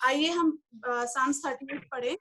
आइए हम साम्स 38 पढ़े।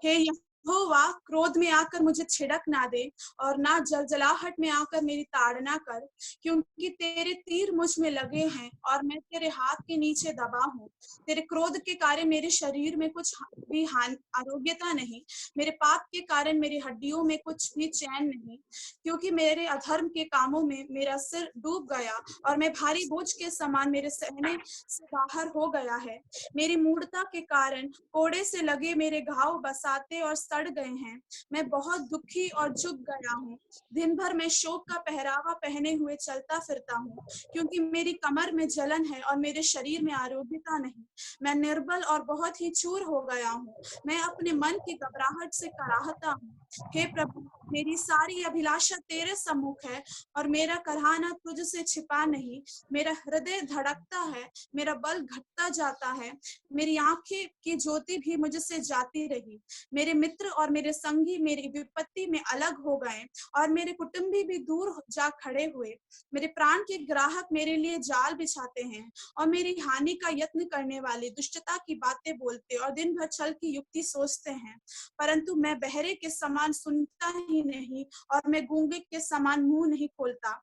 हे यहोवा, क्रोध में आकर मुझे छिड़क ना दे और ना जलजलाहट में आकर मेरी ताड़ना कर, क्योंकि तेरे तीर मुझ में लगे हैं और मैं तेरे हाथ के नीचे दबा हूँ। तेरे क्रोध के कारण मेरे शरीर में कुछ भी आरोग्यता नहीं, मेरे पाप के कारण मेरी हड्डियों में कुछ भी चैन नहीं, क्योंकि मेरे अधर्म के कामों में मेरा सिर डूब गया और मैं भारी बोझ के समान मेरे सहने से बाहर हो गया है। मेरी मूढ़ता के कारण कोड़े से लगे मेरे घाव बसाते और सड़ गए हैं। मैं बहुत दुखी और झुक गया हूँ। दिन भर मैं शोक का पहरावा पहने हुए चलता फिरता हूँ, क्योंकि मेरी कमर में जलन है और मेरे शरीर में आरोग्यता नहीं। मैं निर्बल और बहुत ही चूर हो गया हूँ। मैं अपने मन की घबराहट से कराहता हूँ। हे प्रभु, मेरी सारी अभिलाषा तेरे सम्मुख है और मेरा कराहना तुझसे छिपा नहीं। मेरा हृदय धड़कता है, मेरा बल घटता जाता है, मेरी आंखें की ज्योति भी मुझसे जाती रही। मेरे मित्र और मेरे संगी मेरी विपत्ति में अलग हो गए और मेरे कुटुंबी भी दूर जा खड़े हुए। मेरे प्राण के ग्राहक मेरे लिए जाल बिछाते हैं और मेरी हानि का यत्न करने वाले दुष्टता की बातें बोलते और दिन भर छल की युक्ति सोचते हैं। परंतु मैं बहरे के समान सुनता ही नहीं और मैं गूंगे के समान मुंह नहीं खोलता,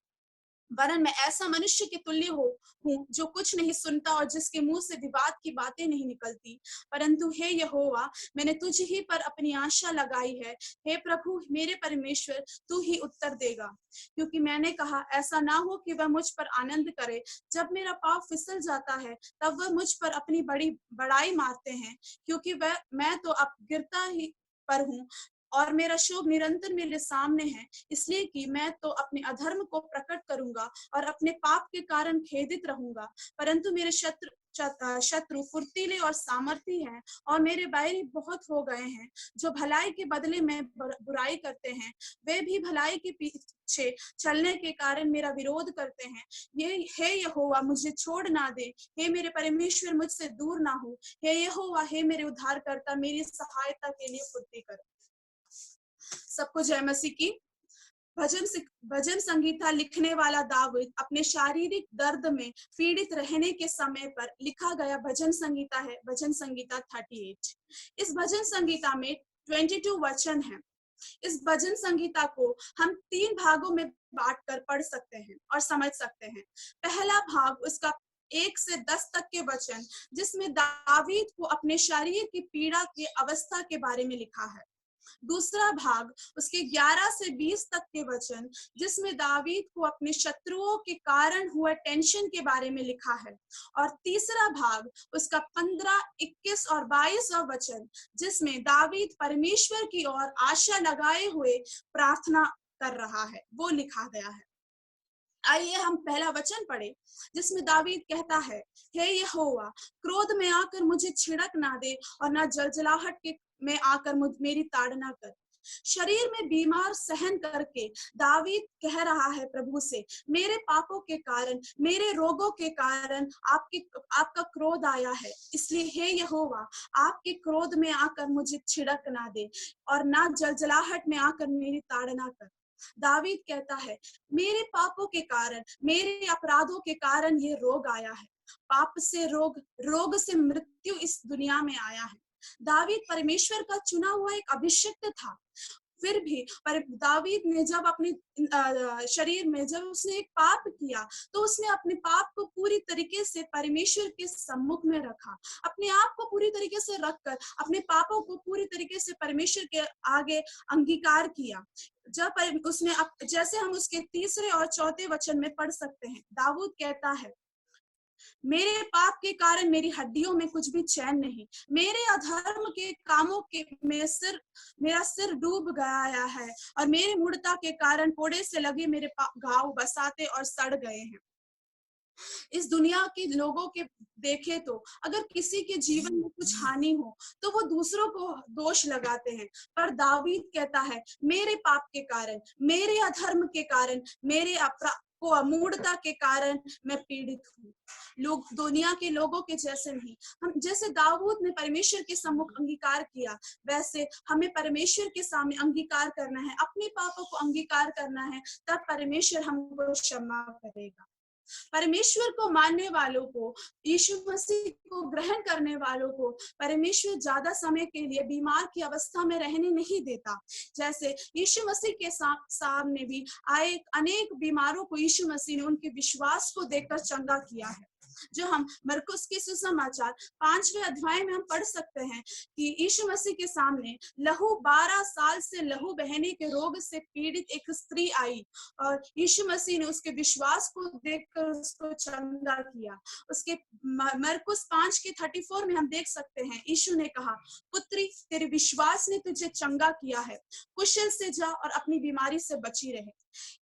वरन मैं ऐसा मनुष्य के तुल्य हूँ जो कुछ नहीं सुनता और जिसके मुंह से विवाद की बातें नहीं निकलती। परंतु हे यहोवा, मैंने तुझ ही पर अपनी आशा लगाई है। हे प्रभु मेरे परमेश्वर, तू ही उत्तर देगा, क्योंकि मैंने कहा ऐसा ना हो कि वह मुझ पर आनंद करे। जब मेरा पाँव फिसल जाता है तब वह मुझ पर अपनी बड़ी बड़ाई मारते हैं, क्योंकि मैं तो अब गिरता ही पर हूँ और मेरा शोक निरंतर मेरे सामने है। इसलिए कि मैं तो अपने अधर्म को प्रकट करूंगा और अपने पाप के कारण खेदित रहूंगा। परंतु मेरे शत्रु फुर्तीले और सामर्थी हैं और मेरे बैरी बहुत हो गए हैं, जो भलाई के बदले में बुराई करते हैं। वे भी भलाई के पीछे चलने के कारण मेरा विरोध करते हैं। ये हे यहोवा, मुझे छोड़ ना दे। हे मेरे परमेश्वर, मुझसे दूर ना हो। हे यहोवा, हे मेरे उद्धारकर्ता, मेरी सहायता के लिए फुर्ती कर। सबको जय मसीह की। भजन संगीता लिखने वाला दाऊद अपने शारीरिक दर्द में पीड़ित रहने के समय पर लिखा गया भजन संगीता है, भजन संगीता 38। इस भजन संगीता में 22 वचन हैं। इस भजन संगीता को हम 3 भागों में बांटकर पढ़ सकते हैं और समझ सकते हैं। पहला भाग उसका 1 से 10 तक के वचन, जिसमें दावीद को अपने शरीर की पीड़ा की अवस्था के बारे में लिखा है। दूसरा भाग उसके 11 से 20 तक के वचन, जिसमें दावीद को अपने शत्रुओं के कारण हुए टेंशन के बारे में लिखा है। और तीसरा भाग उसका 15, 21 और 22वां वचन, जिसमें दावीद परमेश्वर की ओर आशा लगाए हुए प्रार्थना कर रहा है, वो लिखा गया है। आइए हम पहला वचन पढ़े, जिसमें दावीद कहता है, हे यहोवा, क्रोध में आकर मुझे छिड़क ना दे और ना जलजलाहट के में आकर मेरी ताड़ना कर। शरीर में बीमार सहन करके दावीद कह रहा है प्रभु से, मेरे पापों के कारण, मेरे रोगों के कारण आपका क्रोध आया है। इसलिए हे यहोवा, आपके क्रोध में आकर मुझे छिड़क ना दे और ना जलजलाहट में आकर मेरी ताड़ना कर। दावीद कहता है, मेरे पापों के कारण, मेरे अपराधों के कारण ये रोग आया है। पाप से रोग, रोग से मृत्यु इस दुनिया में आया है। दावीद परमेश्वर का चुना हुआ एक अभिषिक्त था। फिर भी पर दावीद ने जब अपने शरीर में जब उसने एक पाप किया, तो उसने अपने पाप को पूरी तरीके से परमेश्वर के सम्मुख में रखा। अपने आप को पूरी तरीके से रखकर अपने पापों को पूरी तरीके से परमेश्वर के आगे अंगीकार किया। जब उसने जैसे हम उसके तीसरे और चौथे वचन में पढ़ सकते हैं, दाऊद कहता है, मेरे पाप के कारण मेरी हड्डियों में कुछ भी चैन नहीं, मेरे अधर्म के कामों के मेरा सिर डूब गया है और मेरे मूढ़ता के कारण कोड़े से लगे मेरे घाव बसाते और सड़ गए हैं। इस दुनिया के लोगों के देखे तो अगर किसी के जीवन में कुछ हानि हो तो वो दूसरों को दोष लगाते हैं, पर दावीद कहता है, मेरे पाप के कारण, मेरे अधर्म के कारण, मेरे मूढ़ता के कारण मैं पीड़ित हूँ। लोग दुनिया के लोगों के जैसे नहीं, हम जैसे दाऊद ने परमेश्वर के सम्मुख अंगीकार किया, वैसे हमें परमेश्वर के सामने अंगीकार करना है, अपने पापों को अंगीकार करना है, तब परमेश्वर हमको क्षमा करेगा। परमेश्वर को मानने वालों को, यीशु मसीह को ग्रहण करने वालों को परमेश्वर ज्यादा समय के लिए बीमार की अवस्था में रहने नहीं देता। जैसे यीशु मसीह के सामने भी आए अनेक बीमारों को यीशु मसीह ने उनके विश्वास को देखकर चंगा किया है। जो हम मरकुस के सुसमाचार 5वें अध्याय में हम पढ़ सकते हैं कि यीशु मसीह के सामने 12 साल से लहू बहने के रोग से पीड़ित एक स्त्री आई और यीशु मसीह ने उसके विश्वास को देखकर उसको चंगा किया। उसके मरकुस 5:34 में हम देख सकते हैं, यीशु ने कहा, पुत्री, तेरे विश्वास ने तुझे चंगा किया है, कुशल से जा और अपनी बीमारी से बची रहे।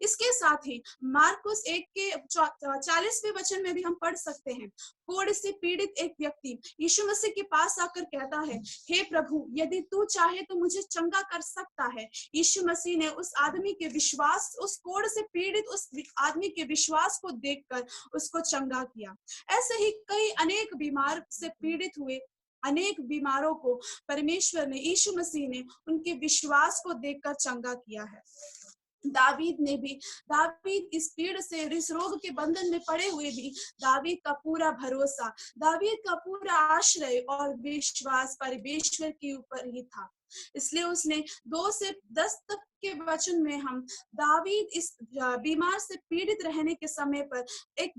इसके साथ ही मार्कुस 1:40वें वचन में भी हम पढ़ सकते हैं, कोढ़ से पीड़ित एक व्यक्ति यीशु मसीह के पास आकर कहता है, हे प्रभु, यदि तू चाहे तो मुझे चंगा कर सकता है। यीशु मसीह ने उस आदमी के विश्वास, उस कोढ़ से पीड़ित उस आदमी के विश्वास को देखकर उसको चंगा किया। ऐसे ही कई अनेक बीमार से पीड़ित हुए अनेक बीमारों को परमेश्वर ने, यीशु मसीह ने उनके विश्वास को देखकर चंगा किया है। दावीद इस पीड़ से, इस रोग के बंधन में पड़े हुए भी, दावीद का पूरा भरोसा, दावीद का पूरा आश्रय और विश्वास परमेश्वर के ऊपर ही था। इसलिए उसने 2 से 10 तक के वचन में हम दावीद इस बीमार से पीड़ित रहने के समय पर एक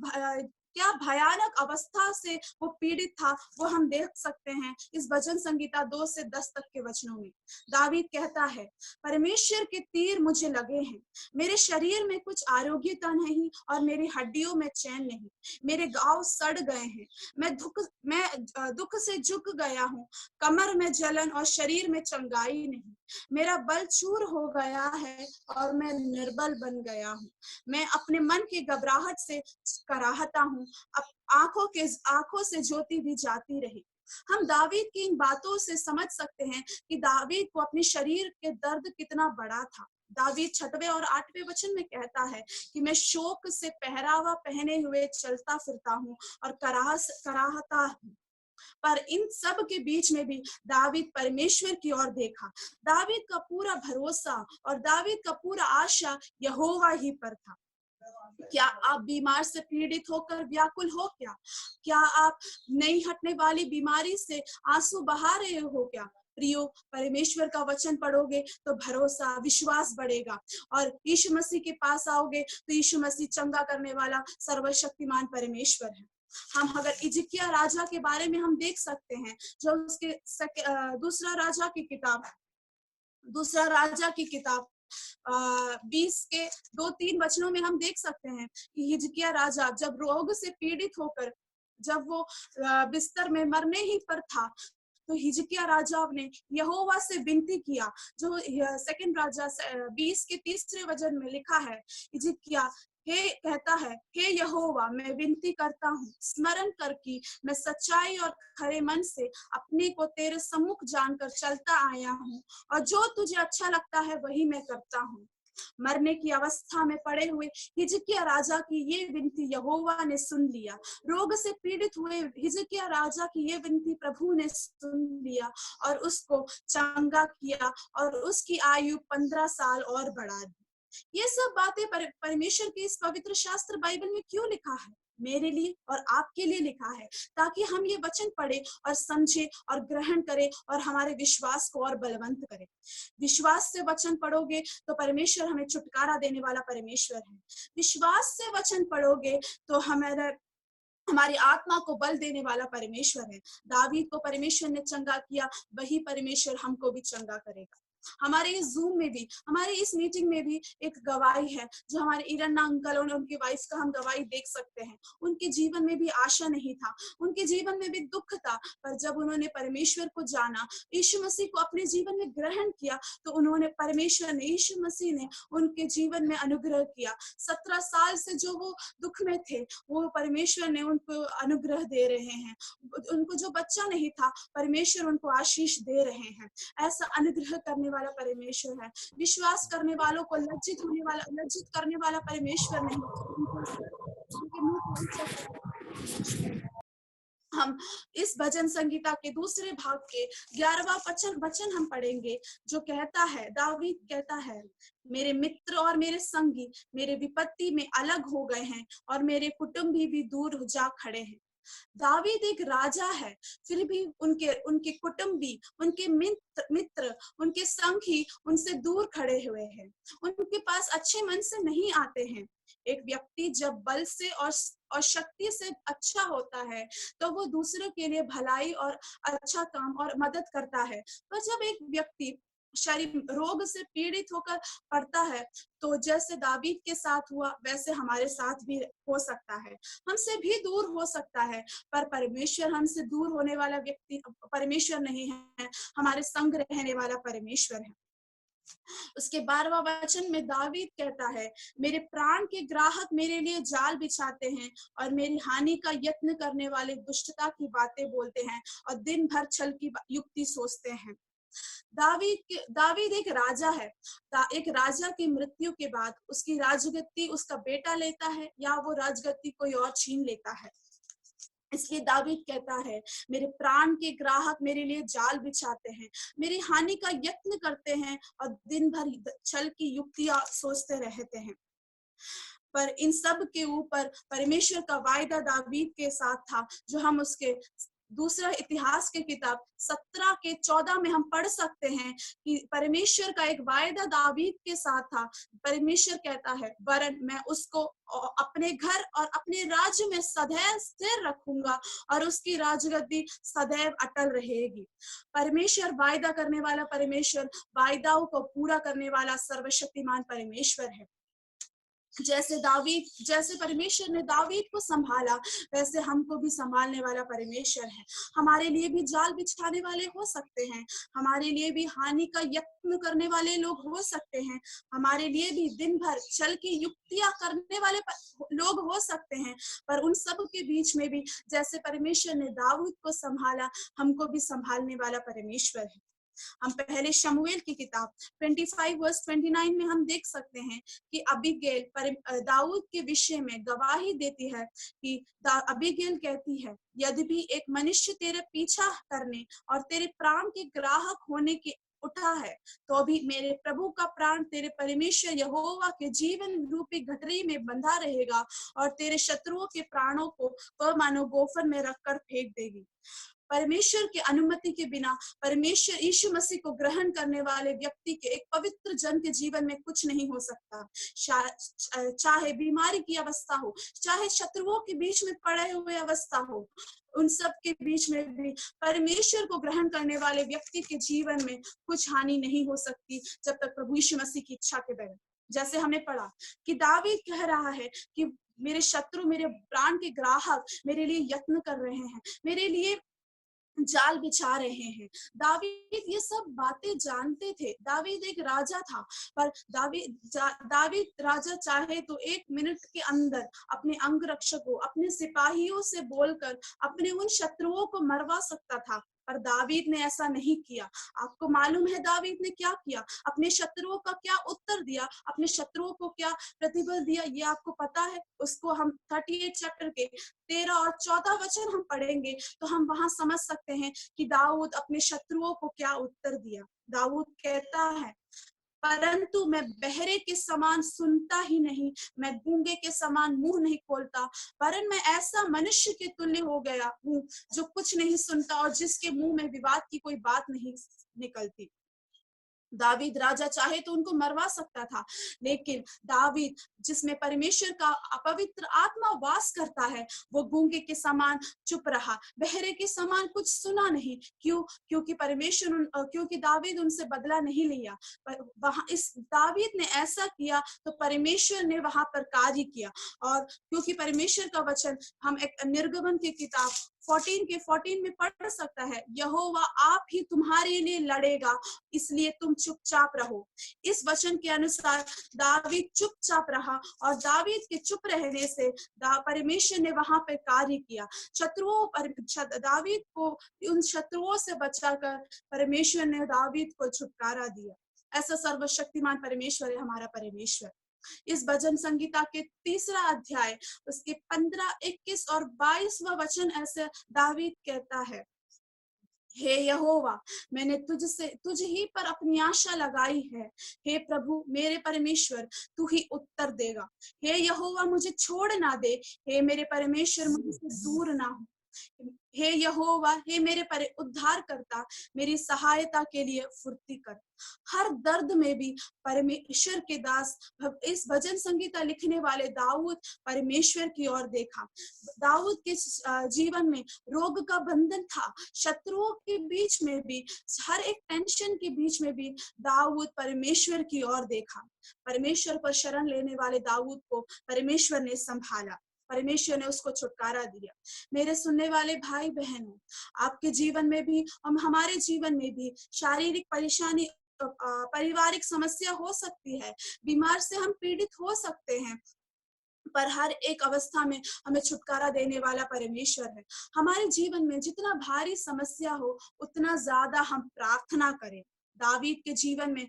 क्या भयानक अवस्था से वो पीड़ित था, वो हम देख सकते हैं इस भजन संगीता 2 से 10 तक के वचनों में। दावीद कहता है, परमेश्वर के तीर मुझे लगे हैं, मेरे शरीर में कुछ आरोग्यता नहीं और मेरी हड्डियों में चैन नहीं, मेरे घाव सड़ गए हैं, मैं दुख से झुक गया हूँ, कमर में जलन और शरीर में चंगाई नहीं, मेरा बल चूर हो गया है और मैं निर्बल बन गया हूँ, मैं अपने मन की घबराहट से कराहता हूँ, अब आंखों से ज्योति भी जाती रही। हम दावीद की इन बातों से समझ सकते हैं कि दावीद को अपने शरीर के दर्द कितना बड़ा था। दावीद 6वें और 8वें वचन में कहता है कि मैं शोक से पहरावा पहने हुए चलता फिरता हूँ और कराहता हूँ। पर इन सब के बीच में भी दावीद परमेश्वर की ओर देखा। दावीद का पूरा भरोसा और दावीद का पूरा आशा यहोवा ही पर था। क्या आप बीमार से पीड़ित होकर व्याकुल हो क्या? क्या आप नहीं हटने वाली बीमारी से आंसू बहा रहे हो क्या? प्रियो, परमेश्वर का वचन पढ़ोगे तो भरोसा, विश्वास बढ़ेगा और यीशु मसीह के पास आओगे तो यीशु मसीह चंगा करने वाला सर्वशक्तिमान परमेश्वर है। हम अगर हिजकिय्याह राजा के बारे में हम देख सकते हैं, जो उसके दूसरा राजा की किताब 20 के 2-3 वचनों में हम देख सकते हैं कि हिजकिय्याह राजा जब रोग से पीड़ित होकर, जब वो बिस्तर में मरने ही पर था, तो हिजकिय्याह राजा ने यहोवा से विनती किया। जो सेकंड राजा 20 के 3 वचन में लिखा है, हिजकिय्याह कहता है, हे यहोवा, मैं विनती करता हूँ, स्मरण कर कि मैं सच्चाई और खरे मन से अपने को तेरे सम्मुख जानकर चलता आया हूँ और जो तुझे अच्छा लगता है वही मैं करता हूँ। मरने की अवस्था में पड़े हुए हिजकिय्याह राजा की ये विनती यहोवा ने सुन लिया। रोग से पीड़ित हुए हिजकिय्याह राजा की ये विनती प्रभु ने सुन लिया और उसको चंगा किया और उसकी आयु 15 साल और बढ़ा दी। ये सब बातें परमेश्वर के इस पवित्र शास्त्र बाइबल में क्यों लिखा है? मेरे लिए और आपके लिए लिखा है, ताकि हम ये वचन पढ़े और समझे और ग्रहण करें और हमारे विश्वास को और बलवंत करें। विश्वास से वचन पढ़ोगे तो परमेश्वर हमें छुटकारा देने वाला परमेश्वर है। विश्वास से वचन पढ़ोगे तो हमारी आत्मा को बल देने वाला परमेश्वर है। दावीद को परमेश्वर ने चंगा किया, वही परमेश्वर हमको भी चंगा करेगा। हमारे इस जूम में भी, हमारे इस मीटिंग में भी एक गवाही है, जो हमारे इरन्ना अंकल और उनकी वाइफ का हम गवाही देख सकते हैं। उनके जीवन में भी आशा नहीं था, उनके जीवन में भी दुख था, पर जब उन्होंने परमेश्वर को जाना, यीशु मसीह को अपने जीवन में ग्रहण किया, तो उन्होंने परमेश्वर ने, यीशु मसीह ने उनके जीवन में अनुग्रह किया। 17 साल से जो वो दुख में थे, वो परमेश्वर ने उनको अनुग्रह दे रहे हैं। उनको जो बच्चा नहीं था, परमेश्वर उनको आशीष दे रहे हैं। ऐसा अनुग्रह करने वाला परमेश्वर है। विश्वास करने वालों को लज्जित करने वाला परमेश्वर नहीं। हम इस भजन संगीता के दूसरे भाग के 11वां वचन हम पढ़ेंगे, जो कहता है, दावीद कहता है, मेरे मित्र और मेरे संगी मेरे विपत्ति में अलग हो गए हैं और मेरे कुटुंबी भी दूर जा खड़े हैं। दावीद एक राजा है, फिर भी उनके उनके कुटुंबी, उनके मित्र, उनके संगी उनसे दूर खड़े हुए हैं, उनके पास अच्छे मन से नहीं आते हैं। एक व्यक्ति जब बल से और शक्ति से अच्छा होता है तो वो दूसरों के लिए भलाई और अच्छा काम और मदद करता है। पर जब एक व्यक्ति शरीर रोग से पीड़ित होकर पड़ता है, तो जैसे दावीद के साथ हुआ वैसे हमारे साथ भी हो सकता है, हमसे भी दूर हो सकता है। पर परमेश्वर हमसे दूर होने वाला व्यक्ति परमेश्वर नहीं है, हमारे संग रहने वाला परमेश्वर है। उसके 12वां वचन में दावीद कहता है, मेरे प्राण के ग्राहक मेरे लिए जाल बिछाते हैं और मेरी हानि का यत्न करने वाले दुष्टता की बातें बोलते हैं और दिन भर छल की युक्ति सोचते हैं। दावीद एक राजा है। एक राजा की मृत्यु के बाद उसकी राजगद्दी उसका बेटा लेता है या वो राजगद्दी कोई और छीन लेता है। इसलिए दावीद कहता है, मेरे प्राण के ग्राहक मेरे लिए जाल बिछाते हैं, मेरी हानि का यत्न करते हैं और दिन भर छल की युक्तियां सोचते रहते हैं। पर इन सब के ऊपर परमेश्वर का वायदा दावीद के साथ था, जो हम उसके दूसरा इतिहास के किताब 17 के 14 में हम पढ़ सकते हैं कि परमेश्वर का एक वायदा दावीद के साथ था। परमेश्वर कहता है, वरन मैं उसको अपने घर और अपने राज्य में सदैव स्थिर रखूंगा और उसकी राजगद्दी सदैव अटल रहेगी। परमेश्वर वायदा करने वाला परमेश्वर, वायदाओं को पूरा करने वाला सर्वशक्तिमान परमेश्वर है। जैसे परमेश्वर ने दावीद को संभाला, वैसे हमको भी संभालने वाला परमेश्वर है। हमारे लिए भी जाल बिछाने वाले हो सकते हैं, हमारे लिए भी हानि का यत्न करने वाले लोग हो सकते हैं, हमारे लिए भी दिन भर छल की युक्तियां करने वाले लोग हो सकते हैं। पर उन सब के बीच में भी जैसे परमेश्वर ने दाऊद को संभाला, हमको भी संभालने वाला परमेश्वर है। हम पहले शमूएल की किताब 25 वर्स 29 में हम देख सकते हैं कि अबीगैल दाऊद के विषय में गवाही देती है कि अबीगैल कहती है, यद्यपि एक मनुष्य तेरे पीछा करने और तेरे प्राण के ग्राहक होने के उठा है, तो भी मेरे प्रभु का प्राण तेरे परमेश्वर यहोवा के जीवन रूपी गठरी में बंधा रहेगा और तेरे शत्रुओं के प्राणों को वह मानो गोफर में रखकर फेंक देगी। परमेश्वर की अनुमति के बिना परमेश्वर यीशु मसीह को ग्रहण करने वाले व्यक्ति के, एक पवित्र जन के जीवन में कुछ नहीं हो सकता। चाहे बीमारी की अवस्था हो, चाहे शत्रुओं के बीच में पड़े हुए अवस्था हो, उन सब के बीच में भी परमेश्वर को ग्रहण करने वाले व्यक्ति के जीवन में कुछ हानि नहीं हो सकती, जब तक प्रभु यीशु मसीह की इच्छा के बगैर। जैसे हमने पढ़ा कि दावीद कह रहा है कि मेरे शत्रु, मेरे प्राण के ग्राहक मेरे लिए यत्न कर रहे हैं, मेरे लिए जाल बिछा रहे हैं। दावीद ये सब बातें जानते थे। दावीद एक राजा था, पर दावीद राजा चाहे तो 1 मिनट के अंदर अपने अंगरक्षकों, अपने सिपाहियों से बोलकर अपने उन शत्रुओं को मरवा सकता था, पर दावीद ने ऐसा नहीं किया। आपको मालूम है दावीद ने क्या किया, अपने शत्रुओं का क्या उत्तर दिया, अपने शत्रुओं को क्या प्रतिबल दिया, ये आपको पता है। उसको हम 38 चैप्टर के 13 और 14 वचन हम पढ़ेंगे तो हम वहां समझ सकते हैं कि दाऊद अपने शत्रुओं को क्या उत्तर दिया। दाऊद कहता है, परंतु मैं बहरे के समान सुनता ही नहीं, मैं गूंगे के समान मुंह नहीं खोलता, वरन मैं ऐसा मनुष्य के तुल्य हो गया हूँ जो कुछ नहीं सुनता और जिसके मुंह में विवाद की कोई बात नहीं निकलती। दावीद राजा चाहे तो उनको मरवा सकता था, लेकिन दावीद जिसमें परमेश्वर का अपवित्र आत्मा वास करता है, वो गूंगे के समान चुप रहा, बहरे के समान कुछ सुना नहीं। क्यों? क्योंकि दावीद उनसे बदला नहीं लिया। वहां इस दावीद ने ऐसा किया तो परमेश्वर ने वहां पर कार्य किया। और क्योंकि परमेश्वर का वचन हम एक निर्गमन की किताब 14 के 14 में पढ़ सकता है, यहोवा आप ही तुम्हारे लिए लड़ेगा, इसलिए तुम चुपचाप रहो। इस वचन के अनुसार दावीद चुपचाप रहा और दावीद के चुप रहने से परमेश्वर ने वहां पर कार्य किया। दावीद को उन शत्रुओं से बचाकर परमेश्वर ने दावीद को छुटकारा दिया। ऐसा सर्वशक्तिमान परमेश्वर है हमारा परमेश्वर। इस भजन संगीता के 3रा अध्याय उसके 15, 21 और 22वां वचन ऐसे दावीद कहता है, हे यहोवा, मैंने तुझ ही पर अपनी आशा लगाई है। हे प्रभु मेरे परमेश्वर, तू ही उत्तर देगा। हे यहोवा, मुझे छोड़ ना दे। हे मेरे परमेश्वर, मुझसे दूर ना हो। हे यहोवा, हे मेरे उद्धार करता, मेरी सहायता के लिए फुर्ती कर। हर दर्द में भी परमेश्वर के दास, इस भजन संगीता लिखने वाले दाऊद परमेश्वर की ओर देखा। दाऊद के जीवन में रोग का बंधन था, शत्रुओं के बीच में भी, हर एक टेंशन के बीच में भी दाऊद परमेश्वर की ओर देखा। परमेश्वर पर शरण लेने वाले दाऊद को परमेश्वर ने संभाला, परमेश्वर ने उसको छुटकारा दिया। मेरे सुनने वाले भाई बहनों, आपके जीवन में भी और हमारे जीवन में भी शारीरिक परेशानी, पारिवारिक समस्या हो सकती है, बीमार से हम पीड़ित हो सकते हैं, पर हर एक अवस्था में हमें छुटकारा देने वाला परमेश्वर है। हमारे जीवन में जितना भारी समस्या हो, उतना ज्यादा हम प्रार्थना करें। दावीद के जीवन में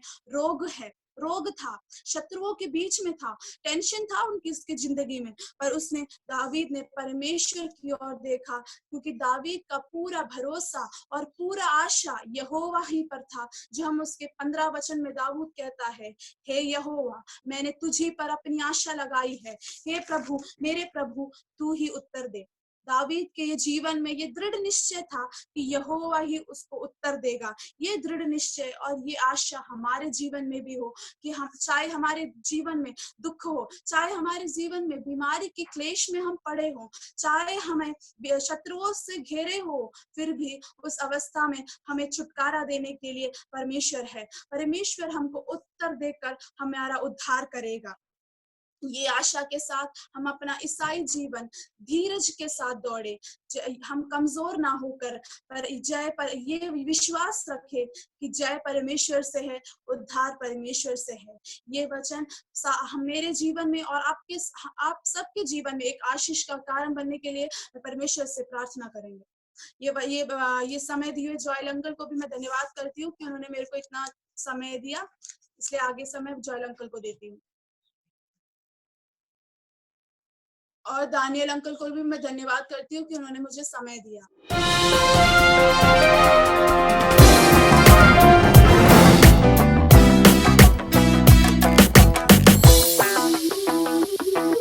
रोग था, शत्रुओं के बीच में था, टेंशन था उसकी जिंदगी में, पर उसने, दावीद ने परमेश्वर की ओर देखा, क्योंकि दावीद का पूरा भरोसा और पूरा आशा यहोवा ही पर था। जो हम उसके 15 वचन में दाऊद कहता है, हे यहोवा, मैंने तुझी पर अपनी आशा लगाई है। हे प्रभु, मेरे प्रभु, तू ही उत्तर दे। दावीद के ये जीवन में ये दृढ़ निश्चय था कि यहोवा ही उसको उत्तर देगा। ये दृढ़ निश्चय और ये आशा हमारे जीवन में भी हो कि हम, चाहे हमारे जीवन में दुख हो, चाहे हमारे जीवन में बीमारी के क्लेश में हम पड़े हो, चाहे हमें शत्रुओं से घेरे हो, फिर भी उस अवस्था में हमें छुटकारा देने के लिए परमेश्वर है। परमेश्वर हमको उत्तर देकर हमारा उद्धार करेगा। ये आशा के साथ हम अपना ईसाई जीवन धीरज के साथ दौड़े, हम कमजोर ना होकर, पर ये विश्वास रखे कि जय परमेश्वर से है, उद्धार परमेश्वर से है। ये वचन हम मेरे जीवन में और आप सबके जीवन में एक आशीष का कारण बनने के लिए परमेश्वर से प्रार्थना करेंगे। ये समय दिए जॉयल अंकल को भी मैं धन्यवाद करती हूँ कि उन्होंने मेरे को इतना समय दिया, इसलिए आगे समय जॉयल अंकल को देती हूँ। और दानियल अंकल को भी मैं धन्यवाद करती हूँ कि उन्होंने मुझे समय दिया।